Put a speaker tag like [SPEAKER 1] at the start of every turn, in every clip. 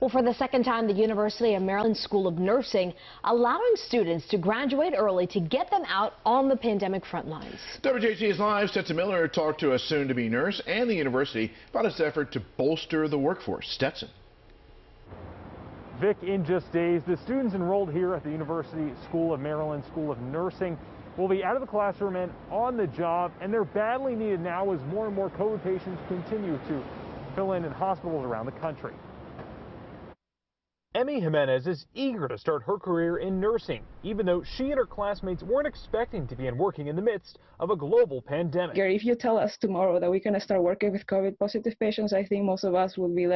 [SPEAKER 1] Well, for the second time, the University of Maryland School of Nursing allowing students to graduate early to get them out on the pandemic front lines.
[SPEAKER 2] WJC's Live, Stetson Miller talked to a soon-to-be nurse and the university about its effort to bolster the workforce. Stetson.
[SPEAKER 3] Vic, in just days, the students enrolled here at the University School of Maryland School of Nursing will be out of the classroom and on the job, and they're badly needed now as more and more COVID patients continue to fill in hospitals around the country. Emmy Jimenez is eager to start her career in nursing, even though she and her classmates weren't expecting to begin working in the midst of a global pandemic.
[SPEAKER 4] Gary, if you tell us tomorrow that we're going to start working with COVID-positive patients, I think most of us would be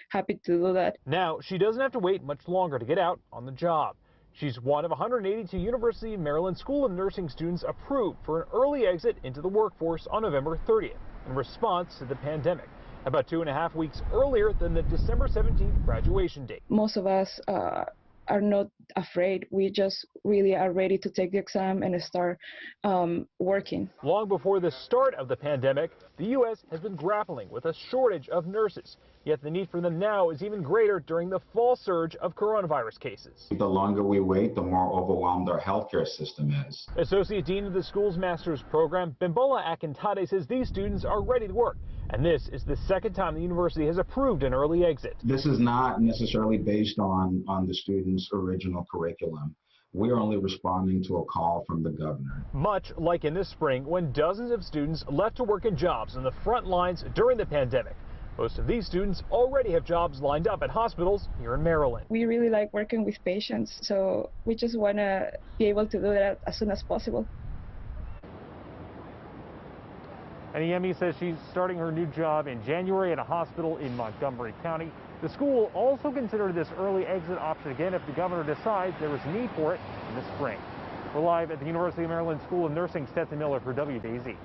[SPEAKER 4] happy to do that.
[SPEAKER 3] Now, she doesn't have to wait much longer to get out on the job. She's one of 182 University of Maryland School of Nursing students approved for an early exit into the workforce on November 30th in response to the pandemic, about 2.5 weeks earlier than the December 17th graduation date.
[SPEAKER 4] Most of us are not afraid. We just really are ready to take the exam and start working.
[SPEAKER 3] Long before the start of the pandemic, the U.S. has been grappling with a shortage of nurses. Yet the need for them now is even greater during the fall surge of coronavirus cases.
[SPEAKER 5] The longer we wait, the more overwhelmed our healthcare system is.
[SPEAKER 3] Associate Dean of the school's master's program, Bimbola Akintade, says these students are ready to work. And this is the second time the university has approved an early exit.
[SPEAKER 5] This is not necessarily based on the students' original curriculum. We are only responding to a call from the governor.
[SPEAKER 3] Much like in the spring when dozens of students left to work in jobs on the front lines during the pandemic. Most of these students already have jobs lined up at hospitals here in Maryland.
[SPEAKER 4] We really like working with patients, so we just want to be able to do that as soon as possible.
[SPEAKER 3] And Yemi says she's starting her new job in January at a hospital in Montgomery County. The school will also consider this early exit option again if the governor decides there is need for it in the spring. We're live at the University of Maryland School of Nursing. Stetson Miller for WJZ.